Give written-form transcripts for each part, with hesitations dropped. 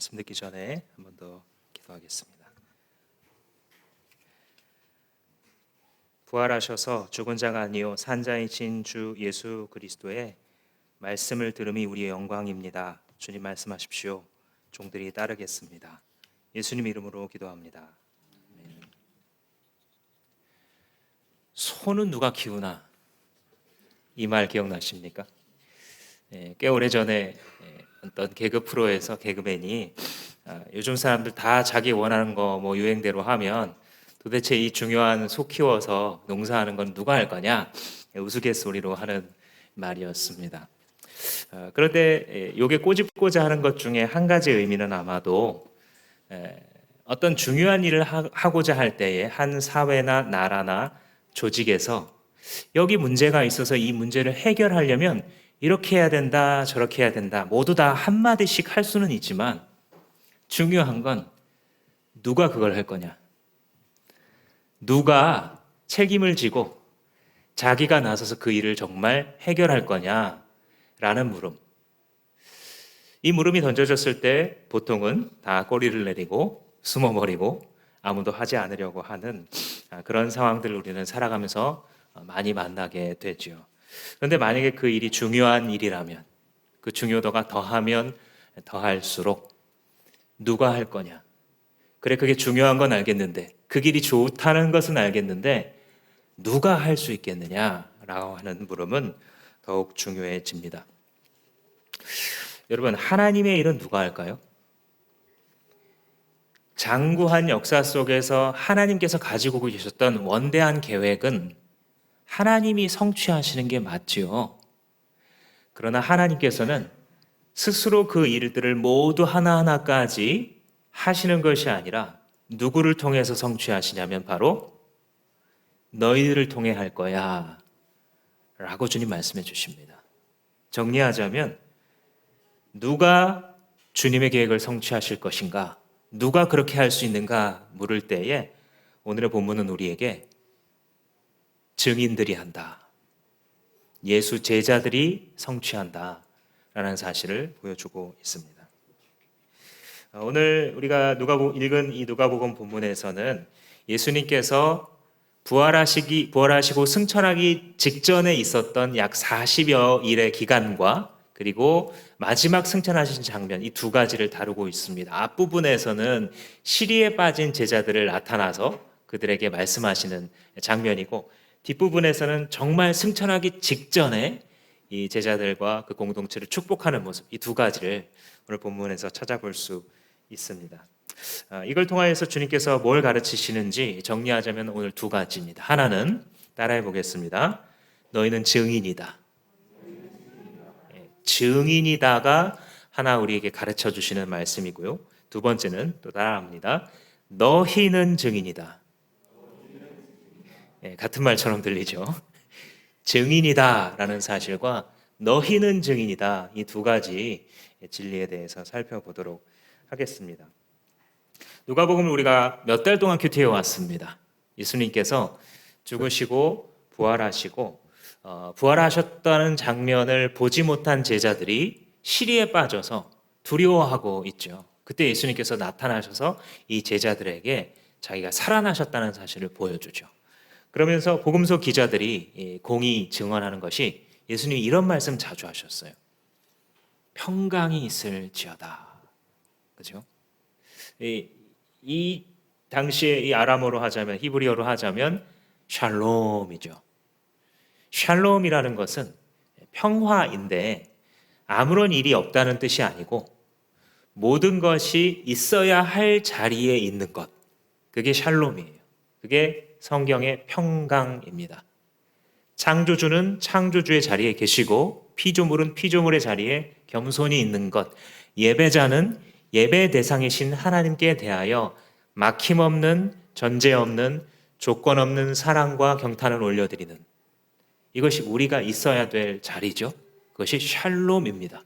말씀 듣기 전에 한 번 더 기도하겠습니다. 부활하셔서 죽은 자가 아니요 산자이신 주 예수 그리스도의 말씀을 들음이 우리의 영광입니다. 주님 말씀하십시오. 종들이 따르겠습니다. 예수님 이름으로 기도합니다. 아멘. 소는 누가 키우나? 이 말 기억나십니까? 꽤 오래전에 어떤 개그 프로에서 개그맨이 요즘 사람들 다 자기 원하는 거 뭐 유행대로 하면 도대체 이 중요한 소 키워서 농사하는 건 누가 할 거냐? 우스갯소리로 하는 말이었습니다. 그런데 요게 꼬집고자 하는 것 중에 한 가지 의미는 아마도 어떤 중요한 일을 하고자 할 때에 한 사회나 나라나 조직에서 여기 문제가 있어서 이 문제를 해결하려면 이렇게 해야 된다, 저렇게 해야 된다. 모두 다 한마디씩 할 수는 있지만 중요한 건 누가 그걸 할 거냐. 누가 책임을 지고 자기가 나서서 그 일을 정말 해결할 거냐라는 물음. 이 물음이 던져졌을 때 보통은 다 꼬리를 내리고 숨어버리고 아무도 하지 않으려고 하는 그런 상황들을 우리는 살아가면서 많이 만나게 되죠. 그런데 만약에 그 일이 중요한 일이라면 그 중요도가 더하면 더할수록 누가 할 거냐. 그래, 그게 중요한 건 알겠는데 그 길이 좋다는 것은 알겠는데 누가 할 수 있겠느냐라고 하는 물음은 더욱 중요해집니다. 여러분, 하나님의 일은 누가 할까요? 장구한 역사 속에서 하나님께서 가지고 계셨던 원대한 계획은 하나님이 성취하시는 게 맞지요. 그러나 하나님께서는 스스로 그 일들을 모두 하나하나까지 하시는 것이 아니라 누구를 통해서 성취하시냐면 바로 너희들을 통해 할 거야 라고 주님 말씀해 주십니다. 정리하자면 누가 주님의 계획을 성취하실 것인가, 누가 그렇게 할 수 있는가 물을 때에 오늘의 본문은 우리에게 증인들이 한다, 예수 제자들이 성취한다 라는 사실을 보여주고 있습니다. 오늘 우리가 읽은 이 누가복음 본문에서는 예수님께서 부활하시고 승천하기 직전에 있었던 약 40여 일의 기간과 그리고 마지막 승천하신 장면, 이 두 가지를 다루고 있습니다. 앞부분에서는 시리에 빠진 제자들을 나타나서 그들에게 말씀하시는 장면이고, 뒷부분에서는 정말 승천하기 직전에 이 제자들과 그 공동체를 축복하는 모습, 이 두 가지를 오늘 본문에서 찾아볼 수 있습니다. 이걸 통하여서 주님께서 뭘 가르치시는지 정리하자면 오늘 두 가지입니다. 하나는 따라해 보겠습니다. 너희는 증인이다. 증인이다가 하나 우리에게 가르쳐 주시는 말씀이고요. 두 번째는 또 따라합니다. 너희는 증인이다. 같은 말처럼 들리죠. 증인이다라는 사실과 너희는 증인이다, 이 두 가지 진리에 대해서 살펴보도록 하겠습니다. 누가복음을 우리가 몇 달 동안 큐티해 왔습니다. 예수님께서 죽으시고 부활하시고 부활하셨다는 장면을 보지 못한 제자들이 시리에 빠져서 두려워하고 있죠. 그때 예수님께서 나타나셔서 이 제자들에게 자기가 살아나셨다는 사실을 보여주죠. 그러면서 복음서 기자들이 공히 증언하는 것이 예수님이 이런 말씀 자주 하셨어요. 평강이 있을지어다. 그죠? 이 당시에 이 아람어로 하자면, 히브리어로 하자면 샬롬이죠. 샬롬이라는 것은 평화인데 아무런 일이 없다는 뜻이 아니고 모든 것이 있어야 할 자리에 있는 것, 그게 샬롬이에요. 그게 성경의 평강입니다. 창조주는 창조주의 자리에 계시고 피조물은 피조물의 자리에 겸손히 있는 것, 예배자는 예배 대상이신 하나님께 대하여 막힘없는, 전제 없는, 조건 없는 사랑과 경탄을 올려드리는, 이것이 우리가 있어야 될 자리죠. 그것이 샬롬입니다.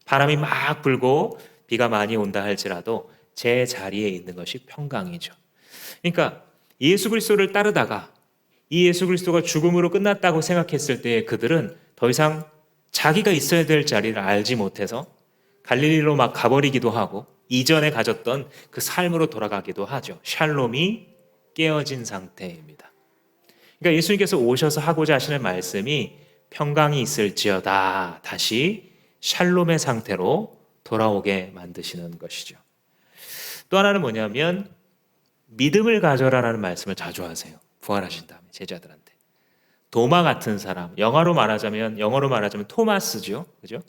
바람이 막 불고 비가 많이 온다 할지라도 제 자리에 있는 것이 평강이죠. 그러니까 예수 그리스도를 따르다가 이 예수 그리스도가 죽음으로 끝났다고 생각했을 때 그들은 더 이상 자기가 있어야 될 자리를 알지 못해서 갈릴리로 막 가버리기도 하고 이전에 가졌던 그 삶으로 돌아가기도 하죠. 샬롬이 깨어진 상태입니다. 그러니까 예수님께서 오셔서 하고자 하시는 말씀이 평강이 있을지어다 다시 샬롬의 상태로 돌아오게 만드시는 것이죠. 또 하나는 뭐냐면 믿음을 가져라라는 말씀을 자주 하세요. 부활하신 다음에 제자들한테. 도마 같은 사람, 영어로 말하자면 토마스죠. 그죠?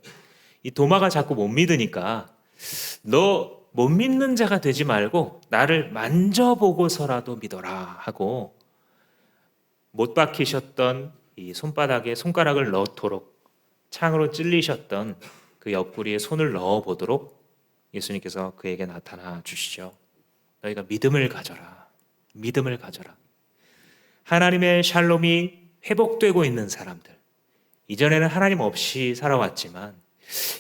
이 도마가 자꾸 못 믿으니까 너 못 믿는 자가 되지 말고 나를 만져보고서라도 믿어라 하고 못 박히셨던 이 손바닥에 손가락을 넣도록 창으로 찔리셨던 그 옆구리에 손을 넣어보도록 예수님께서 그에게 나타나 주시죠. 너희가 믿음을 가져라. 믿음을 가져라. 하나님의 샬롬이 회복되고 있는 사람들. 이전에는 하나님 없이 살아왔지만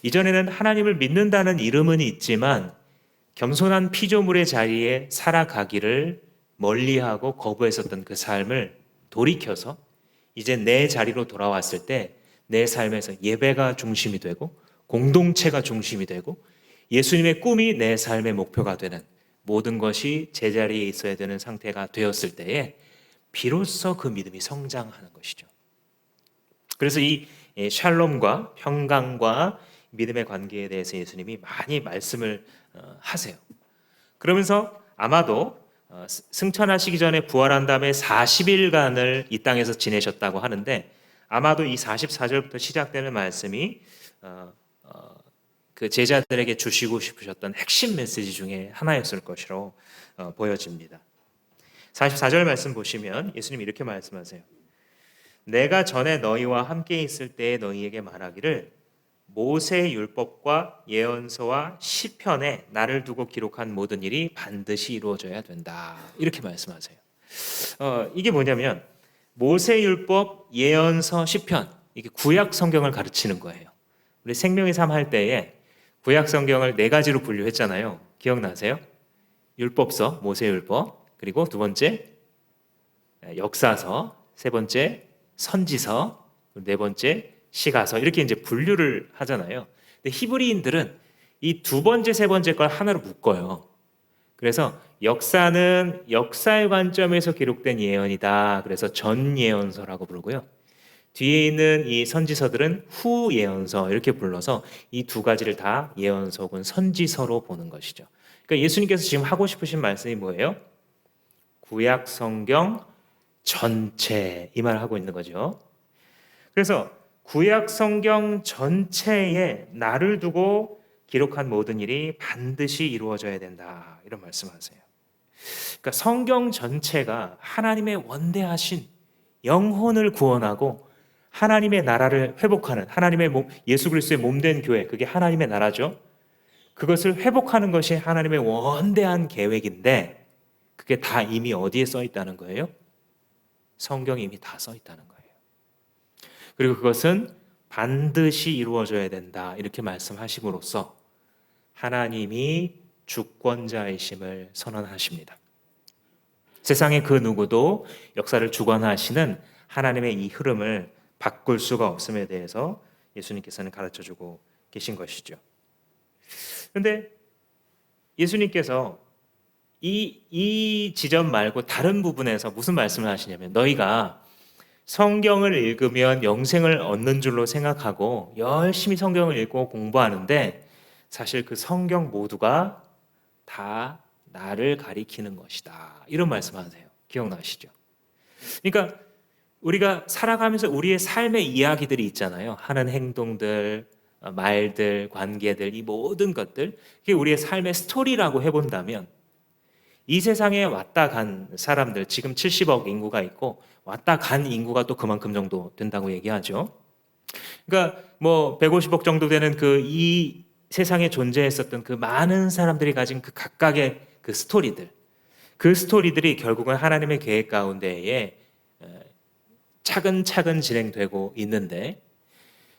이전에는 하나님을 믿는다는 이름은 있지만 겸손한 피조물의 자리에 살아가기를 멀리하고 거부했었던 그 삶을 돌이켜서 이제 내 자리로 돌아왔을 때 내 삶에서 예배가 중심이 되고 공동체가 중심이 되고 예수님의 꿈이 내 삶의 목표가 되는 모든 것이 제자리에 있어야 되는 상태가 되었을 때에 비로소 그 믿음이 성장하는 것이죠. 그래서 이 샬롬과 평강과 믿음의 관계에 대해서 예수님이 많이 말씀을 하세요. 그러면서 아마도 승천하시기 전에 부활한 다음에 40일간을 이 땅에서 지내셨다고 하는데 아마도 이 44절부터 시작되는 말씀이 그 제자들에게 주시고 싶으셨던 핵심 메시지 중에 하나였을 것으로 보여집니다. 44절 말씀 보시면 예수님이 이렇게 말씀하세요. 내가 전에 너희와 함께 있을 때에 너희에게 말하기를 모세의 율법과 예언서와 시편에 나를 두고 기록한 모든 일이 반드시 이루어져야 된다. 이렇게 말씀하세요. 이게 뭐냐면 모세의 율법, 예언서, 시편 이게 구약 성경을 가르치는 거예요. 우리 생명의 삶 할 때에 구약 성경을 네 가지로 분류했잖아요. 기억나세요? 율법서, 모세의 율법, 그리고 두 번째 역사서, 세 번째 선지서, 네 번째 시가서 이렇게 이제 분류를 하잖아요. 근데 히브리인들은 이 두 번째, 세 번째 걸 하나로 묶어요. 그래서 역사는 역사의 관점에서 기록된 예언이다. 그래서 전 예언서라고 부르고요. 뒤에 있는 이 선지서들은 후 예언서 이렇게 불러서 이 두 가지를 다 예언서 혹은 선지서로 보는 것이죠. 그러니까 예수님께서 지금 하고 싶으신 말씀이 뭐예요? 구약 성경 전체 이 말을 하고 있는 거죠. 그래서 구약 성경 전체에 나를 두고 기록한 모든 일이 반드시 이루어져야 된다. 이런 말씀하세요. 그러니까 성경 전체가 하나님의 원대하신 영혼을 구원하고 하나님의 나라를 회복하는 하나님의 몸, 예수 그리스도의 몸된 교회, 그게 하나님의 나라죠. 그것을 회복하는 것이 하나님의 원대한 계획인데 그게 다 이미 어디에 써 있다는 거예요? 성경에 이미 다 써 있다는 거예요. 그리고 그것은 반드시 이루어져야 된다. 이렇게 말씀하심으로써 하나님이 주권자이심을 선언하십니다. 세상의 그 누구도 역사를 주관하시는 하나님의 이 흐름을 바꿀 수가 없음에 대해서 예수님께서는 가르쳐주고 계신 것이죠. 그런데 예수님께서 이 지점 말고 다른 부분에서 무슨 말씀을 하시냐면 너희가 성경을 읽으면 영생을 얻는 줄로 생각하고 열심히 성경을 읽고 공부하는데 사실 그 성경 모두가 다 나를 가리키는 것이다. 이런 말씀하세요. 기억나시죠? 그러니까 우리가 살아가면서 우리의 삶의 이야기들이 있잖아요. 하는 행동들, 말들, 관계들, 이 모든 것들 그게 우리의 삶의 스토리라고 해본다면 이 세상에 왔다 간 사람들 지금 70억 인구가 있고 왔다 간 인구가 또 그만큼 정도 된다고 얘기하죠. 그러니까 뭐 150억 정도 되는 그 이 세상에 존재했었던 그 많은 사람들이 가진 그 각각의 그 스토리들 그 스토리들이 결국은 하나님의 계획 가운데에 차근차근 진행되고 있는데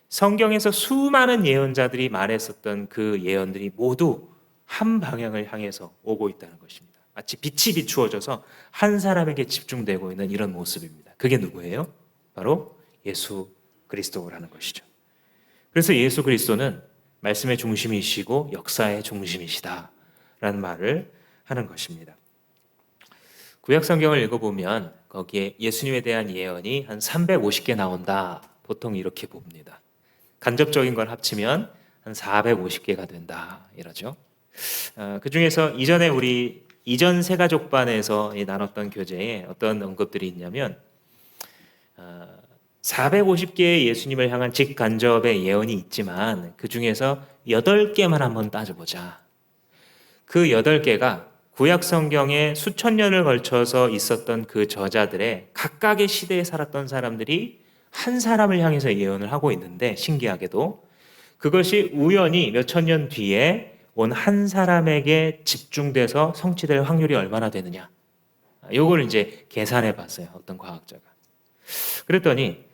성경에서 수많은 예언자들이 말했었던 그 예언들이 모두 한 방향을 향해서 오고 있다는 것입니다. 마치 빛이 비추어져서 한 사람에게 집중되고 있는 이런 모습입니다. 그게 누구예요? 바로 예수 그리스도라는 것이죠. 그래서 예수 그리스도는 말씀의 중심이시고 역사의 중심이시다. 말을 하는 것입니다. 구약 성경을 읽어보면 거기에 예수님에 대한 예언이 한 350개 나온다. 보통 이렇게 봅니다. 간접적인 걸 합치면 한 450개가 된다. 이러죠. 그 중에서 이전에 우리 이전 세가족반에서 나눴던 교재에 어떤 언급들이 있냐면 450개의 예수님을 향한 직간접의 예언이 있지만 그 중에서 8개만 한번 따져보자. 그 8개가 구약 성경에 수천 년을 걸쳐서 있었던 그 저자들의 각각의 시대에 살았던 사람들이 한 사람을 향해서 예언을 하고 있는데 신기하게도 그것이 우연히 몇천 년 뒤에 온 한 사람에게 집중돼서 성취될 확률이 얼마나 되느냐. 요걸 이제 계산해 봤어요. 어떤 과학자가. 그랬더니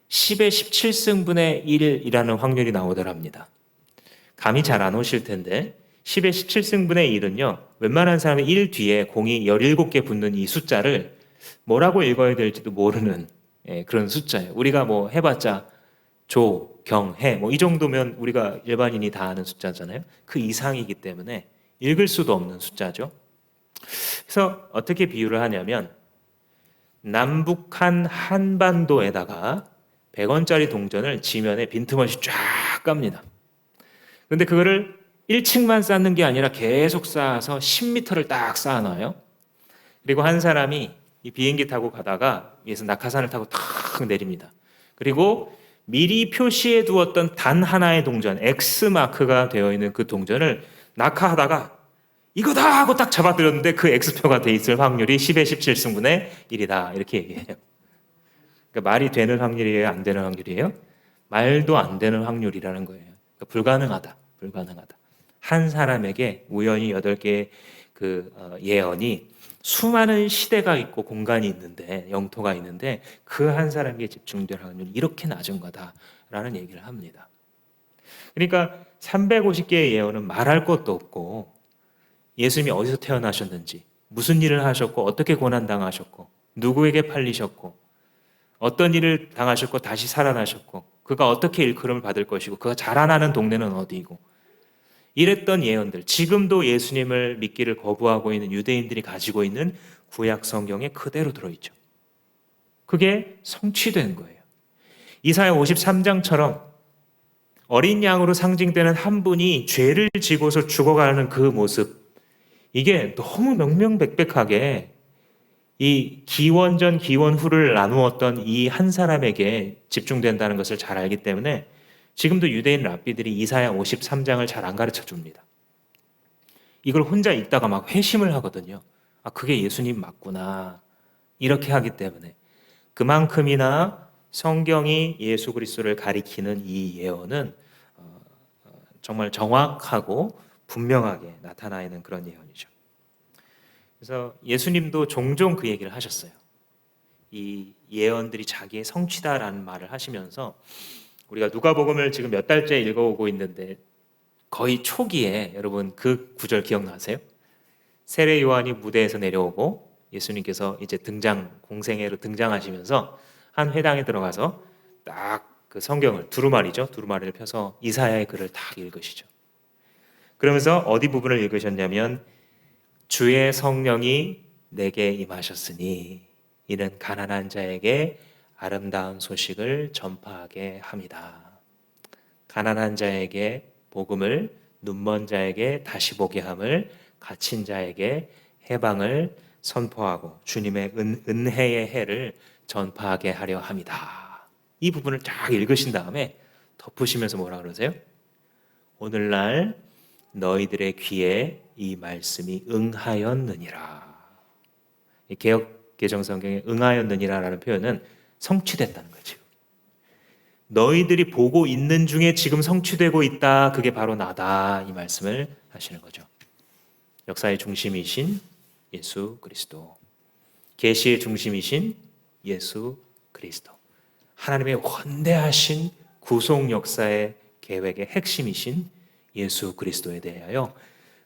10의 17승분의 1이라는 확률이 나오더랍니다. 감이 잘 안 오실 텐데 10의 17승분의 1은요. 웬만한 사람이 1 뒤에 공이 17개 붙는 이 숫자를 뭐라고 읽어야 될지도 모르는 그런 숫자예요. 우리가 뭐 해봤자 조, 경, 해 뭐 이 정도면 우리가 일반인이 다 아는 숫자잖아요. 그 이상이기 때문에 읽을 수도 없는 숫자죠. 그래서 어떻게 비유를 하냐면 남북한 한반도에다가 100원짜리 동전을 지면에 빈틈없이 쫙 깝니다. 그런데 그거를 1층만 쌓는 게 아니라 계속 쌓아서 10m를 딱 쌓아놔요. 그리고 한 사람이 이 비행기 타고 가다가 위에서 낙하산을 타고 탁 내립니다. 그리고 미리 표시해 두었던 단 하나의 동전, X마크가 되어 있는 그 동전을 낙하하다가 이거다 하고 딱 잡아들였는데 그 X표가 돼 있을 확률이 10의 17승분의 1이다. 이렇게 얘기해요. 그러니까 말이 되는 확률이에요? 안 되는 확률이에요? 말도 안 되는 확률이라는 거예요. 그러니까 불가능하다. 한 사람에게 우연히 8개의 예언이 수많은 시대가 있고 공간이 있는데 영토가 있는데 그 한 사람에게 집중될 확률이 이렇게 낮은 거다라는 얘기를 합니다. 그러니까 350개의 예언은 말할 것도 없고 예수님이 어디서 태어나셨는지 무슨 일을 하셨고 어떻게 고난당하셨고 누구에게 팔리셨고 어떤 일을 당하셨고 다시 살아나셨고 그가 어떻게 일컬음을 받을 것이고 그가 자라나는 동네는 어디이고 이랬던 예언들, 지금도 예수님을 믿기를 거부하고 있는 유대인들이 가지고 있는 구약 성경에 그대로 들어있죠. 그게 성취된 거예요. 이사야 53장처럼 어린 양으로 상징되는 한 분이 죄를 지고서 죽어가는 그 모습, 이게 너무 명명백백하게 이 기원전 기원후를 나누었던 이 한 사람에게 집중된다는 것을 잘 알기 때문에 지금도 유대인 랍비들이 이사야 53장을 잘 안 가르쳐 줍니다. 이걸 혼자 읽다가 막 회심을 하거든요. 아, 그게 예수님 맞구나. 이렇게 하기 때문에 그만큼이나 성경이 예수 그리스도를 가리키는 이 예언은 정말 정확하고 분명하게 나타나 있는 그런 예언이죠. 그래서 예수님도 종종 그 얘기를 하셨어요. 이 예언들이 자기의 성취다라는 말을 하시면서 우리가 누가복음을 지금 몇 달째 읽어오고 있는데 거의 초기에 여러분 그 구절 기억나세요? 세례 요한이 무대에서 내려오고 예수님께서 이제 공생애로 등장하시면서 한 회당에 들어가서 딱 그 성경을 두루마리를 펴서 이사야의 글을 딱 읽으시죠. 그러면서 어디 부분을 읽으셨냐면 주의 성령이 내게 임하셨으니 이는 가난한 자에게 아름다운 소식을 전파하게 함이다. 가난한 자에게 복음을, 눈먼 자에게 다시 보게 함을, 갇힌 자에게 해방을 선포하고 주님의 은혜의 해를 전파하게 하려 함이다. 이 부분을 쫙 읽으신 다음에 덮으시면서 뭐라 그러세요? 오늘날 너희들의 귀에 이 말씀이 응하였느니라. 개역 개정 성경에 응하였느니라라는 표현은 성취됐다는 거죠. 너희들이 보고 있는 중에 지금 성취되고 있다. 그게 바로 나다. 이 말씀을 하시는 거죠. 역사의 중심이신 예수 그리스도, 계시의 중심이신 예수 그리스도, 하나님의 원대하신 구속 역사의 계획의 핵심이신 예수 그리스도에 대하여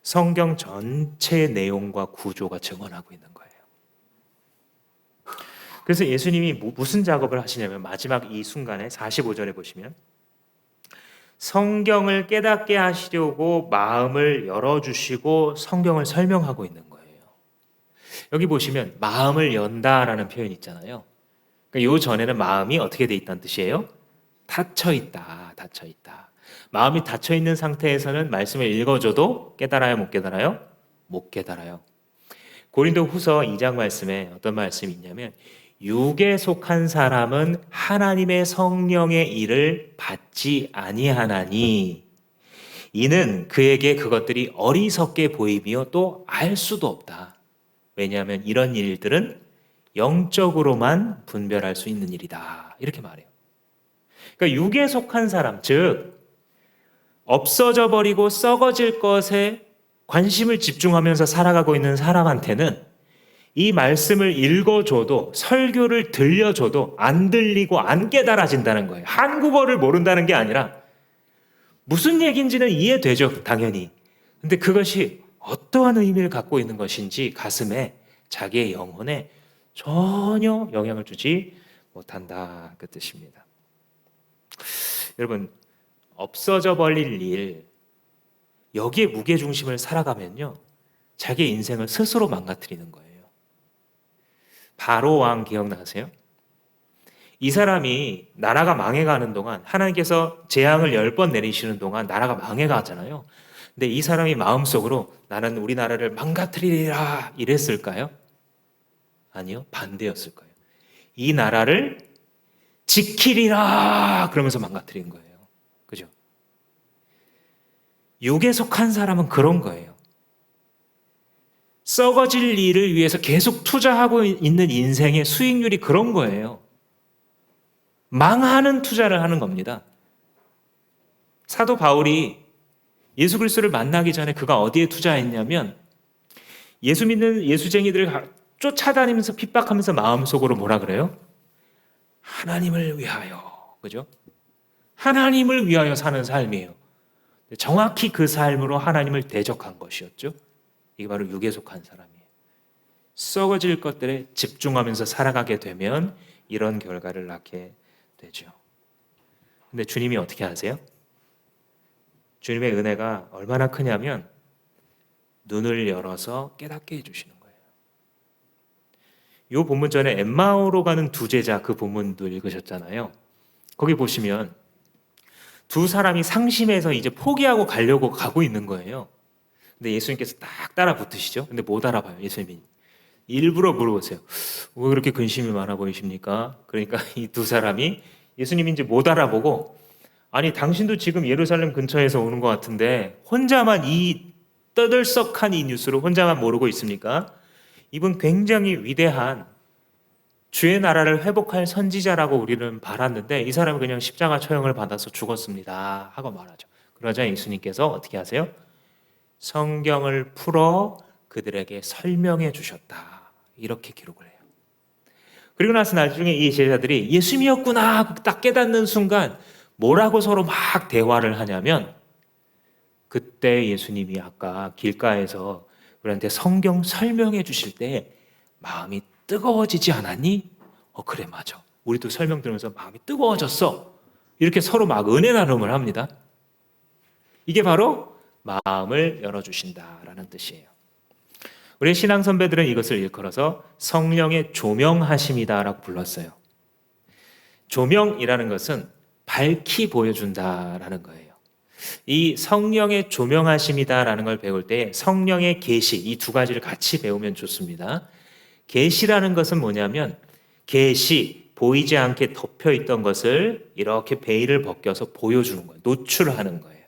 성경 전체의 내용과 구조가 증언하고 있는 거예요. 그래서 예수님이 무슨 작업을 하시냐면 마지막 이 순간에 45절에 보시면 성경을 깨닫게 하시려고 마음을 열어주시고 성경을 설명하고 있는 거예요. 여기 보시면 마음을 연다라는 표현이 있잖아요. 그러니까 요 전에는 마음이 어떻게 돼 있다는 뜻이에요? 닫혀 있다, 닫혀 있다. 마음이 닫혀 있는 상태에서는 말씀을 읽어줘도 깨달아요, 못 깨달아요? 못 깨달아요. 고린도후서 2장 말씀에 어떤 말씀이 있냐면 육에 속한 사람은 하나님의 성령의 일을 받지 아니하나니 이는 그에게 그것들이 어리석게 보이며 또 알 수도 없다. 왜냐하면 이런 일들은 영적으로만 분별할 수 있는 일이다. 이렇게 말해요. 그러니까 육에 속한 사람, 즉 없어져 버리고 썩어질 것에 관심을 집중하면서 살아가고 있는 사람한테는 이 말씀을 읽어줘도 설교를 들려줘도 안 들리고 안 깨달아진다는 거예요. 한국어를 모른다는 게 아니라 무슨 얘기인지는 이해되죠, 당연히. 근데 그것이 어떠한 의미를 갖고 있는 것인지 가슴에, 자기의 영혼에 전혀 영향을 주지 못한다, 그 뜻입니다. 여러분, 없어져 버릴 일, 여기에 무게중심을 살아가면요 자기의 인생을 스스로 망가뜨리는 거예요. 바로 왕 기억나세요? 이 사람이 나라가 망해가는 동안 하나님께서 재앙을 10번 내리시는 동안 나라가 망해가잖아요. 근데 이 사람이 마음속으로 나는 우리나라를 망가뜨리리라 이랬을까요? 아니요, 반대였을 거예요. 이 나라를 지키리라 그러면서 망가뜨린 거예요. 그죠? 육에 속한 사람은 그런 거예요. 썩어질 일을 위해서 계속 투자하고 있는 인생의 수익률이 그런 거예요. 망하는 투자를 하는 겁니다. 사도 바울이 예수 그리스도를 만나기 전에 그가 어디에 투자했냐면 예수 믿는 예수쟁이들을 쫓아다니면서 핍박하면서 마음속으로 뭐라 그래요? 하나님을 위하여. 그죠? 하나님을 위하여 사는 삶이에요. 정확히 그 삶으로 하나님을 대적한 것이었죠. 이게 바로 육에 속한 사람이에요. 썩어질 것들에 집중하면서 살아가게 되면 이런 결과를 낳게 되죠. 근데 주님이 어떻게 하세요? 주님의 은혜가 얼마나 크냐면 눈을 열어서 깨닫게 해주시는 거예요. 이 본문 전에 엠마오로 가는 두 제자 그 본문도 읽으셨잖아요. 거기 보시면 두 사람이 상심해서 이제 포기하고 가려고 가고 있는 거예요. 근데 예수님께서 딱 따라 붙으시죠. 근데 못 알아봐요. 예수님이 일부러 물어보세요. 왜 그렇게 근심이 많아 보이십니까? 그러니까 이 두 사람이 예수님이 이제 못 알아보고 아니 당신도 지금 예루살렘 근처에서 오는 것 같은데 혼자만 이 떠들썩한 이 뉴스를 혼자만 모르고 있습니까? 이분 굉장히 위대한 주의 나라를 회복할 선지자라고 우리는 바랐는데 이 사람은 그냥 십자가 처형을 받아서 죽었습니다 하고 말하죠. 그러자 예수님께서 어떻게 하세요? 성경을 풀어 그들에게 설명해 주셨다. 이렇게 기록을 해요. 그리고 나서 나중에 이 제자들이 예수님이었구나 하고 딱 깨닫는 순간 뭐라고 서로 막 대화를 하냐면 그때 예수님이 아까 길가에서 우리한테 성경 설명해 주실 때 마음이 뜨거워지지 않았니? 그래 맞아. 우리도 설명 들으면서 마음이 뜨거워졌어. 이렇게 서로 막 은혜 나눔을 합니다. 이게 바로 마음을 열어주신다라는 뜻이에요. 우리 신앙 선배들은 이것을 일컬어서 성령의 조명하심이다라고 불렀어요. 조명이라는 것은 밝히 보여준다라는 거예요. 이 성령의 조명하심이다라는 걸 배울 때 성령의 계시 이 두 가지를 같이 배우면 좋습니다. 계시라는 것은 뭐냐면 계시 보이지 않게 덮여 있던 것을 이렇게 베일을 벗겨서 보여주는 거예요. 노출하는 거예요.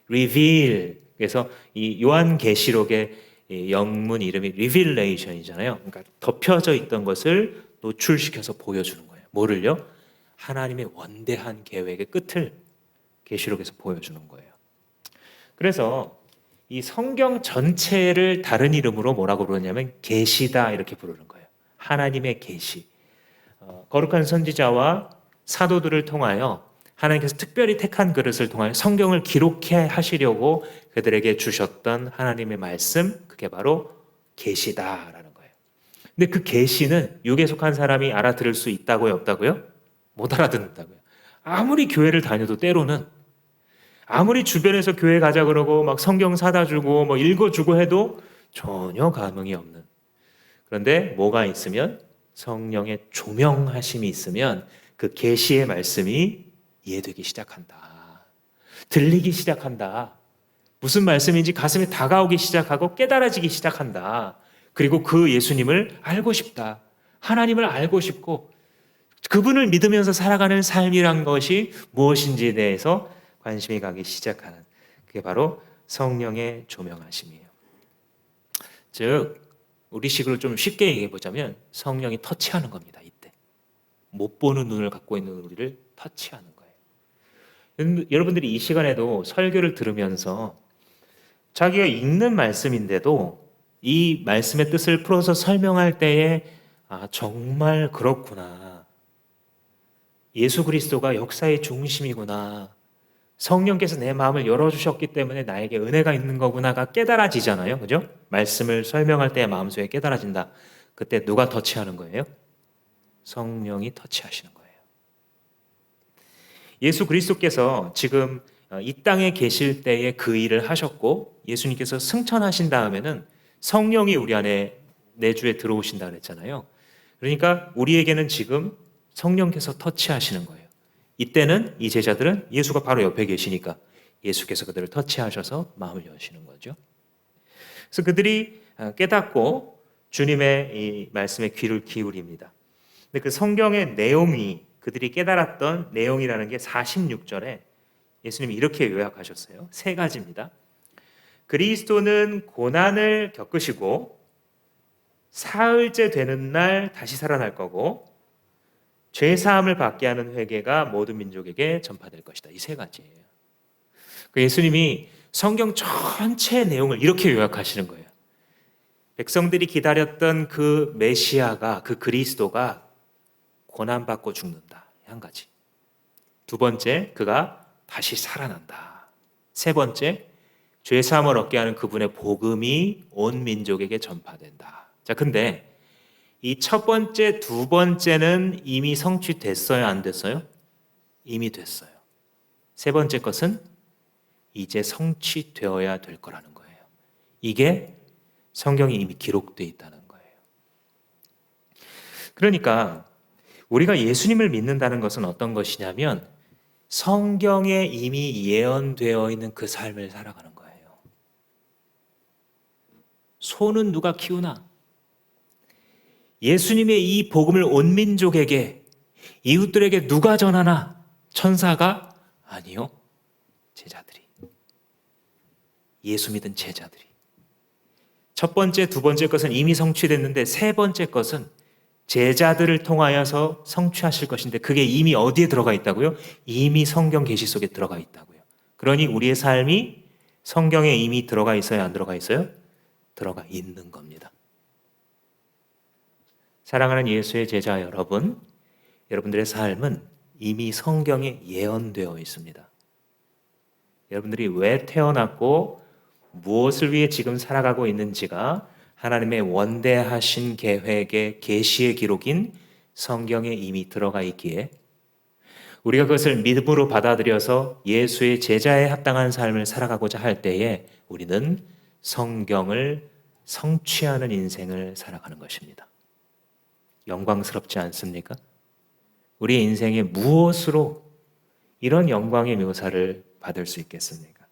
reveal. 그래서 이 요한계시록의 영문 이름이 revelation이잖아요. 그러니까 덮여져 있던 것을 노출시켜서 보여주는 거예요. 뭐를요? 하나님의 원대한 계획의 끝을 계시록에서 보여주는 거예요. 그래서 이 성경 전체를 다른 이름으로 뭐라고 부르냐면 계시다 이렇게 부르는 거예요. 하나님의 계시. 거룩한 선지자와 사도들을 통하여 하나님께서 특별히 택한 그릇을 통하여 성경을 기록해 하시려고 그들에게 주셨던 하나님의 말씀, 그게 바로 계시다라는 거예요. 근데 그 계시는 육에 속한 사람이 알아들을 수 있다고요, 없다고요? 못 알아듣는다고요. 아무리 교회를 다녀도 때로는 아무리 주변에서 교회 가자 그러고 막 성경 사다 주고 뭐 읽어주고 해도 전혀 감흥이 없는. 그런데 뭐가 있으면, 성령의 조명하심이 있으면 그 계시의 말씀이 이해되기 시작한다. 들리기 시작한다. 무슨 말씀인지 가슴에 다가오기 시작하고 깨달아지기 시작한다. 그리고 그 예수님을 알고 싶다. 하나님을 알고 싶고 그분을 믿으면서 살아가는 삶이란 것이 무엇인지에 대해서 관심이 가기 시작하는, 그게 바로 성령의 조명하심이에요. 즉 우리식으로 좀 쉽게 얘기해 보자면 성령이 터치하는 겁니다. 이때 못 보는 눈을 갖고 있는 우리를 터치하는 거예요. 여러분들이 이 시간에도 설교를 들으면서 자기가 읽는 말씀인데도 이 말씀의 뜻을 풀어서 설명할 때에 정말 그렇구나, 예수 그리스도가 역사의 중심이구나, 성령께서 내 마음을 열어주셨기 때문에 나에게 은혜가 있는 거구나가 깨달아지잖아요. 그죠? 말씀을 설명할 때 마음속에 깨달아진다. 그때 누가 터치하는 거예요? 성령이 터치하시는 거예요. 예수 그리스도께서 지금 이 땅에 계실 때에 그 일을 하셨고, 예수님께서 승천하신 다음에는 성령이 우리 안에 내주에 들어오신다 그랬잖아요. 그러니까 우리에게는 지금 성령께서 터치하시는 거예요. 이때는 이 제자들은 예수가 바로 옆에 계시니까 예수께서 그들을 터치하셔서 마음을 여시는 거죠. 그래서 그들이 깨닫고 주님의 이 말씀에 귀를 기울입니다. 근데 그 성경의 내용이, 그들이 깨달았던 내용이라는 게 46절에 예수님이 이렇게 요약하셨어요. 세 가지입니다. 그리스도는 고난을 겪으시고 사흘째 되는 날 다시 살아날 거고 죄 사함을 받게 하는 회개가 모든 민족에게 전파될 것이다. 이 세 가지예요. 예수님이 성경 전체의 내용을 이렇게 요약하시는 거예요. 백성들이 기다렸던 그 메시아가, 그 그리스도가 고난받고 죽는다. 한 가지. 두 번째, 그가 다시 살아난다. 세 번째, 죄 사함을 얻게 하는 그분의 복음이 온 민족에게 전파된다. 자, 근데 이 첫 번째, 두 번째는 이미 성취됐어요, 안 됐어요? 이미 됐어요. 세 번째 것은 이제 성취되어야 될 거라는 거예요. 이게 성경에 이미 기록되어 있다는 거예요. 그러니까 우리가 예수님을 믿는다는 것은 어떤 것이냐면 성경에 이미 예언되어 있는 그 삶을 살아가는 거예요. 소는 누가 키우나? 예수님의 이 복음을 온 민족에게, 이웃들에게 누가 전하나? 천사가? 아니요. 제자들이. 예수 믿은 제자들이. 첫 번째, 두 번째 것은 이미 성취됐는데 세 번째 것은 제자들을 통하여서 성취하실 것인데 그게 이미 어디에 들어가 있다고요? 이미 성경 계시 속에 들어가 있다고요. 그러니 우리의 삶이 성경에 이미 들어가 있어요, 안 들어가 있어요? 들어가 있는 겁니다. 사랑하는 예수의 제자 여러분, 여러분들의 삶은 이미 성경에 예언되어 있습니다. 여러분들이 왜 태어났고 무엇을 위해 지금 살아가고 있는지가 하나님의 원대하신 계획의 계시의 기록인 성경에 이미 들어가 있기에 우리가 그것을 믿음으로 받아들여서 예수의 제자에 합당한 삶을 살아가고자 할 때에 우리는 성경을 성취하는 인생을 살아가는 것입니다. 영광스럽지 않습니까? 우리의 인생에 무엇으로 이런 영광의 묘사를 받을 수 있겠습니까?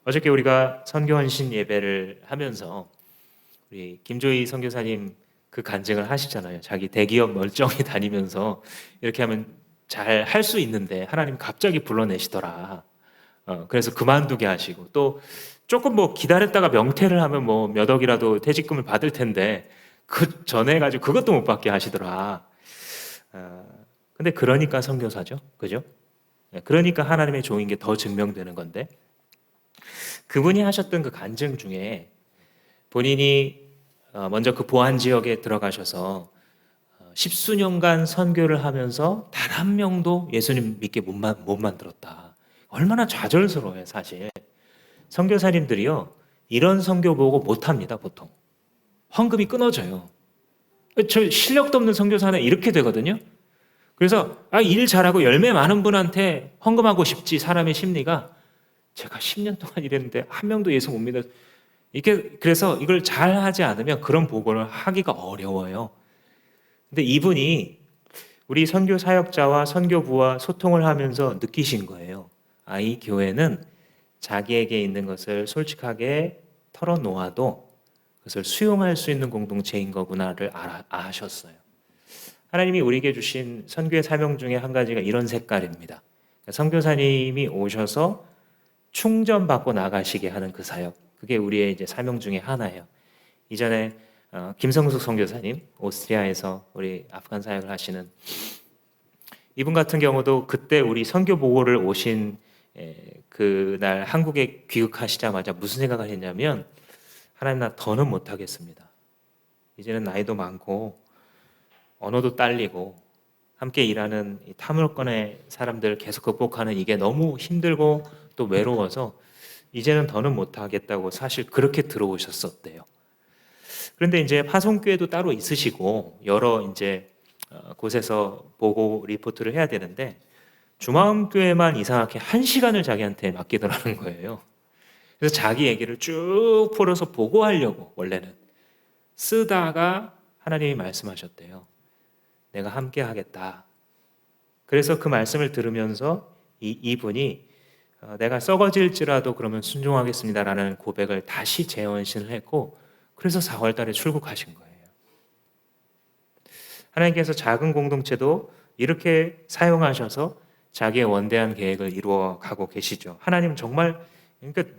어저께 우리가 선교헌신 예배를 하면서 우리 김조희 선교사님 그 간증을 하시잖아요. 자기 대기업 멀쩡히 다니면서 이렇게 하면 잘 할 수 있는데 하나님 갑자기 불러내시더라. 그래서 그만두게 하시고, 또 조금 뭐 기다렸다가 명퇴를 하면 뭐 몇 억이라도 퇴직금을 받을 텐데 그 전에 가지고 그것도 못 받게 하시더라. 근데 그러니까 선교사죠, 그죠? 그러니까 하나님의 종인 게 더 증명되는 건데, 그분이 하셨던 그 간증 중에 본인이 먼저 그 보안 지역에 들어가셔서 십수년간 선교를 하면서 단 한 명도 예수님 믿게 못 만들었다. 얼마나 좌절스러워요, 사실. 선교사님들이요, 이런 선교 보고 못합니다, 보통. 헌금이 끊어져요. 저 실력도 없는 선교사는 이렇게 되거든요. 그래서 일 잘하고 열매 많은 분한테 헌금하고 싶지, 사람의 심리가. 제가 10년 동안 일했는데 한 명도 예수 못 믿어. 그래서 이걸 잘 하지 않으면 그런 보고를 하기가 어려워요. 근데 이분이 우리 선교 사역자와 선교부와 소통을 하면서 느끼신 거예요. 이 교회는 자기에게 있는 것을 솔직하게 털어놓아도 그것을 수용할 수 있는 공동체인 거구나를 아셨어요. 하나님이 우리에게 주신 선교의 사명 중에 한 가지가 이런 색깔입니다. 선교사님이 오셔서 충전받고 나가시게 하는 그 사역, 그게 우리의 이제 사명 중에 하나예요. 이전에 김성숙 선교사님, 오스트리아에서 우리 아프간 사역을 하시는 이분 같은 경우도 그때 우리 선교 보고를 오신 그날 한국에 귀국하시자마자 무슨 생각을 했냐면, 하나님, 나 더는 못하겠습니다. 이제는 나이도 많고 언어도 딸리고 함께 일하는 이 타물권의 사람들 계속 극복하는 이게 너무 힘들고 또 외로워서 이제는 더는 못하겠다고 사실 그렇게 들어오셨었대요. 그런데 이제 파송교회도 따로 있으시고 여러 이제 곳에서 보고 리포트를 해야 되는데, 주마음교회만 이상하게 1시간을 자기한테 맡기더라는 거예요. 그래서 자기 얘기를 쭉 풀어서 보고하려고 원래는 쓰다가 하나님이 말씀하셨대요. 내가 함께 하겠다. 그래서 그 말씀을 들으면서 이분이 내가 썩어질지라도 그러면 순종하겠습니다라는 고백을 다시 재원신을 했고, 그래서 4월 달에 출국하신 거예요. 하나님께서 작은 공동체도 이렇게 사용하셔서 자기의 원대한 계획을 이루어 가고 계시죠. 하나님 정말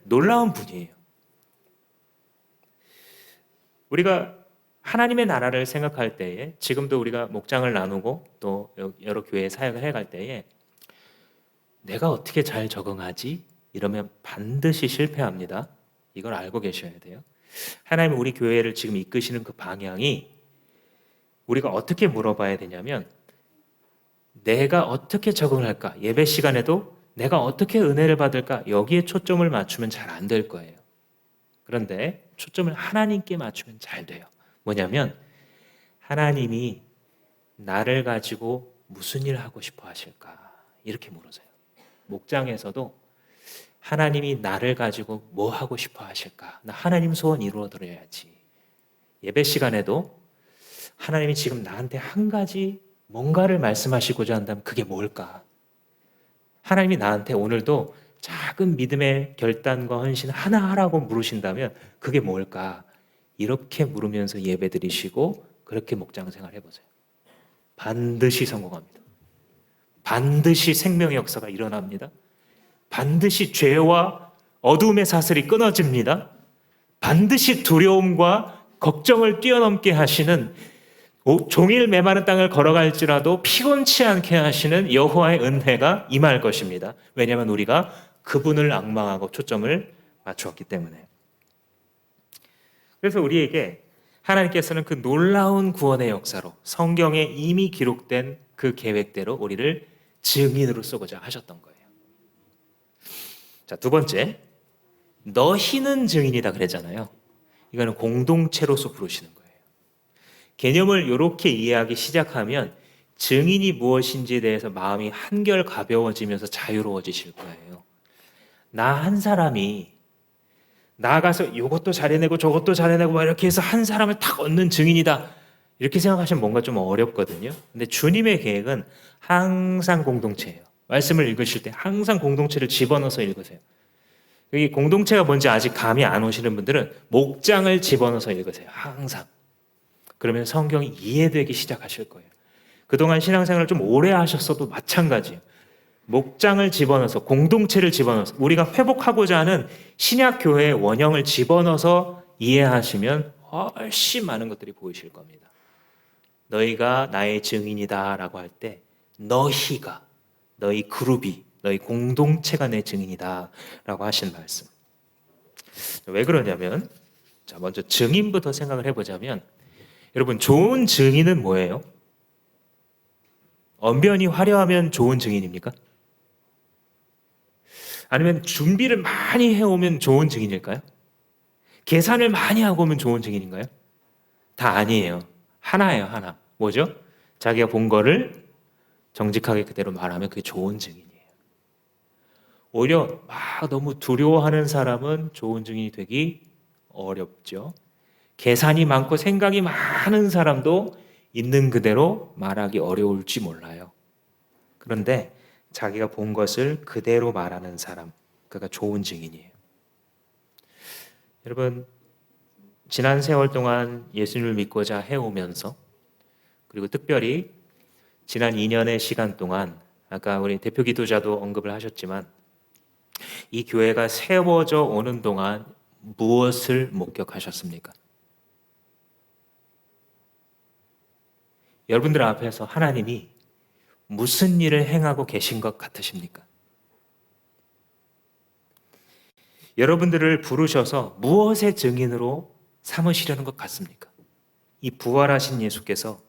놀라운 분이에요. 우리가 하나님의 나라를 생각할 때에, 지금도 우리가 목장을 나누고 또 여러 교회에 사역을 해갈 때에 내가 어떻게 잘 적응하지? 이러면 반드시 실패합니다. 이걸 알고 계셔야 돼요. 하나님은 우리 교회를 지금 이끄시는 그 방향이, 우리가 어떻게 물어봐야 되냐면, 내가 어떻게 적응할까? 예배 시간에도 내가 어떻게 은혜를 받을까? 여기에 초점을 맞추면 잘 안 될 거예요. 그런데 초점을 하나님께 맞추면 잘 돼요. 뭐냐면, 하나님이 나를 가지고 무슨 일을 하고 싶어 하실까? 이렇게 물으세요. 목장에서도 하나님이 나를 가지고 뭐 하고 싶어 하실까? 나 하나님 소원 이루어 드려야지. 예배 시간에도 하나님이 지금 나한테 한 가지 뭔가를 말씀하시고자 한다면 그게 뭘까? 하나님이 나한테 오늘도 작은 믿음의 결단과 헌신 하나 하라고 물으신다면 그게 뭘까? 이렇게 물으면서 예배 드리시고 그렇게 목장 생활 해보세요. 반드시 성공합니다. 반드시 생명의 역사가 일어납니다. 반드시 죄와 어두움의 사슬이 끊어집니다. 반드시 두려움과 걱정을 뛰어넘게 하시는, 종일 메마른 땅을 걸어갈지라도 피곤치 않게 하시는 여호와의 은혜가 임할 것입니다. 왜냐하면 우리가 그분을 앙망하고 초점을 맞추었기 때문에. 그래서 우리에게 하나님께서는 그 놀라운 구원의 역사로 성경에 이미 기록된 그 계획대로 우리를 증인으로 쓰고자 하셨던 거예요. 자, 두 번째, 너희는 증인이다 그랬잖아요. 이거는 공동체로서 부르시는 거예요. 개념을 이렇게 이해하기 시작하면 증인이 무엇인지에 대해서 마음이 한결 가벼워지면서 자유로워지실 거예요. 나 한 사람이 나아가서 이것도 잘해내고 저것도 잘해내고 막 이렇게 해서 한 사람을 탁 얻는 증인이다, 이렇게 생각하시면 뭔가 좀 어렵거든요. 근데 주님의 계획은 항상 공동체예요. 말씀을 읽으실 때 항상 공동체를 집어넣어서 읽으세요. 이 공동체가 뭔지 아직 감이 안 오시는 분들은 목장을 집어넣어서 읽으세요. 항상. 그러면 성경이 이해되기 시작하실 거예요. 그동안 신앙생활을 좀 오래 하셨어도 마찬가지예요. 목장을 집어넣어서, 공동체를 집어넣어서, 우리가 회복하고자 하는 신약교회의 원형을 집어넣어서 이해하시면 훨씬 많은 것들이 보이실 겁니다. 너희가 나의 증인이다 라고 할 때 너희가, 너희 그룹이, 너희 공동체가 내 증인이다 라고 하신 말씀. 왜 그러냐면, 자, 먼저 증인부터 생각을 해보자면, 여러분, 좋은 증인은 뭐예요? 언변이 화려하면 좋은 증인입니까? 아니면 준비를 많이 해오면 좋은 증인일까요? 계산을 많이 하고 오면 좋은 증인인가요? 다 아니에요. 하나예요, 하나. 뭐죠? 자기가 본 거를 정직하게 그대로 말하면 그게 좋은 증인이에요. 오히려 막 너무 두려워하는 사람은 좋은 증인이 되기 어렵죠. 계산이 많고 생각이 많은 사람도 있는 그대로 말하기 어려울지 몰라요. 그런데 자기가 본 것을 그대로 말하는 사람, 그가 좋은 증인이에요. 여러분, 지난 세월 동안 예수님을 믿고자 해오면서, 그리고 특별히 지난 2년의 시간 동안, 아까 우리 대표 기도자도 언급을 하셨지만, 이 교회가 세워져 오는 동안 무엇을 목격하셨습니까? 여러분들 앞에서 하나님이 무슨 일을 행하고 계신 것 같으십니까? 여러분들을 부르셔서 무엇의 증인으로 삼으시려는 것 같습니까? 이 부활하신 예수께서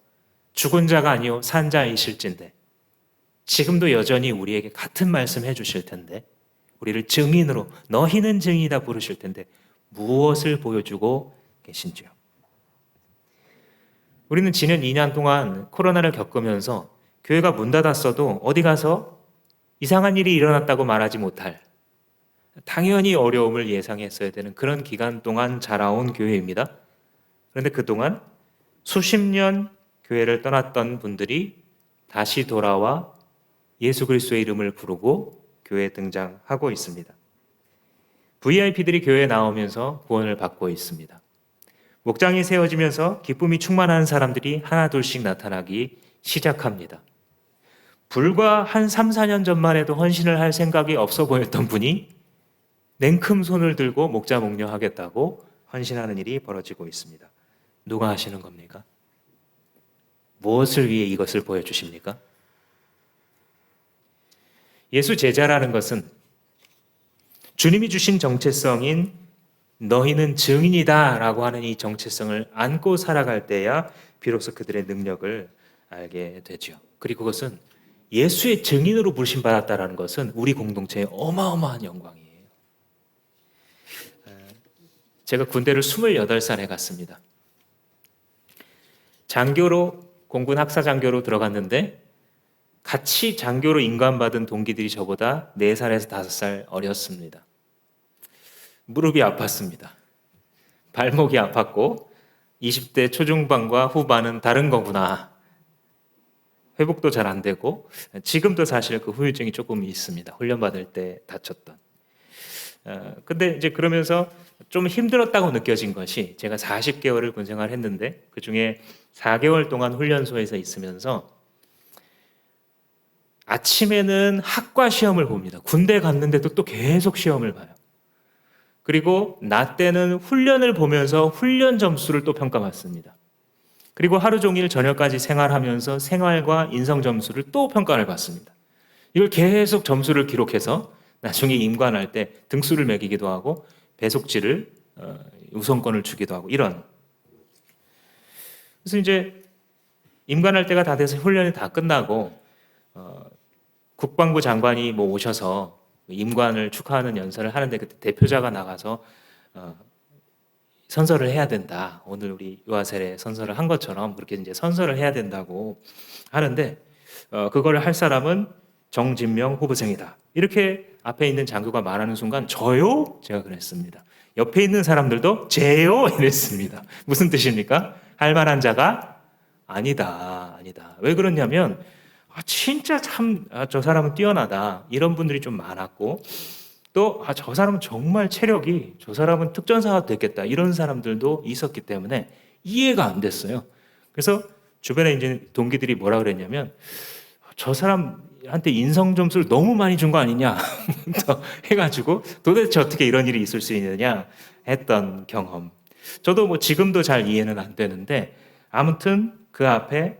죽은 자가 아니요 산 자이실진데 지금도 여전히 우리에게 같은 말씀 해주실 텐데 우리를 증인으로 너희는 증인이다 부르실 텐데 무엇을 보여주고 계신지요? 우리는 지난 2년 동안 코로나를 겪으면서 교회가 문 닫았어도 어디 가서 이상한 일이 일어났다고 말하지 못할, 당연히 어려움을 예상했어야 되는 그런 기간 동안 자라온 교회입니다. 그런데 그동안 수십 년 교회를 떠났던 분들이 다시 돌아와 예수 그리스도의 이름을 부르고 교회에 등장하고 있습니다. VIP들이 교회에 나오면서 구원을 받고 있습니다. 목장이 세워지면서 기쁨이 충만한 사람들이 하나 둘씩 나타나기 시작합니다. 불과 한 3, 4년 전만 해도 헌신을 할 생각이 없어 보였던 분이 냉큼 손을 들고 목자 목녀하겠다고 헌신하는 일이 벌어지고 있습니다. 누가 하시는 겁니까? 무엇을 위해 이것을 보여주십니까? 예수 제자라는 것은 주님이 주신 정체성인 너희는 증인이다 라고 하는 이 정체성을 안고 살아갈 때야 비로소 그들의 능력을 알게 되죠. 그리고 그것은 예수의 증인으로 부르심받았다는 것은 우리 공동체의 어마어마한 영광이에요. 제가 군대를 28살에 갔습니다. 장교로, 공군 학사 장교로 들어갔는데 같이 장교로 임관받은 동기들이 저보다 4살에서 5살 어렸습니다. 무릎이 아팠습니다. 발목이 아팠고 20대 초중반과 후반은 다른 거구나. 회복도 잘 안 되고 지금도 사실 그 후유증이 조금 있습니다. 훈련받을 때 다쳤던. 근데 이제 그러면서 좀 힘들었다고 느껴진 것이 제가 40개월을 군 생활했는데 그중에 4개월 동안 훈련소에서 있으면서 아침에는 학과 시험을 봅니다. 군대 갔는데도 또 계속 시험을 봐요. 그리고 낮 때는 훈련을 보면서 훈련 점수를 또 평가받습니다. 그리고 하루 종일 저녁까지 생활하면서 생활과 인성 점수를 또 평가를 받습니다. 이걸 계속 점수를 기록해서 나중에 임관할 때 등수를 매기기도 하고 배속지를 우선권을 주기도 하고 이런. 그래서 이제 임관할 때가 다 돼서 훈련이 다 끝나고 국방부 장관이 뭐 오셔서 임관을 축하하는 연설을 하는데 그때 대표자가 나가서 선서를 해야 된다. 오늘 우리 요아셀에 선서를 한 것처럼 그렇게 이제 선서를 해야 된다고 하는데 그걸 할 사람은 정진명 후보생이다. 이렇게 앞에 있는 장교가 말하는 순간 저요? 제가 그랬습니다. 옆에 있는 사람들도 제요? 이랬습니다. 무슨 뜻입니까? 할 만한 자가 아니다. 왜 그러냐면 진짜 참 저 사람은 뛰어나다. 이런 분들이 좀 많았고 또 저 사람은 정말 체력이 저 사람은 특전사가 됐겠다. 이런 사람들도 있었기 때문에 이해가 안 됐어요. 그래서 주변에 이제 동기들이 뭐라 그랬냐면 저 사람한테 인성 점수를 너무 많이 준 거 아니냐 해가지고 도대체 어떻게 이런 일이 있을 수 있느냐 했던 경험. 저도 뭐 지금도 잘 이해는 안 되는데 아무튼 그 앞에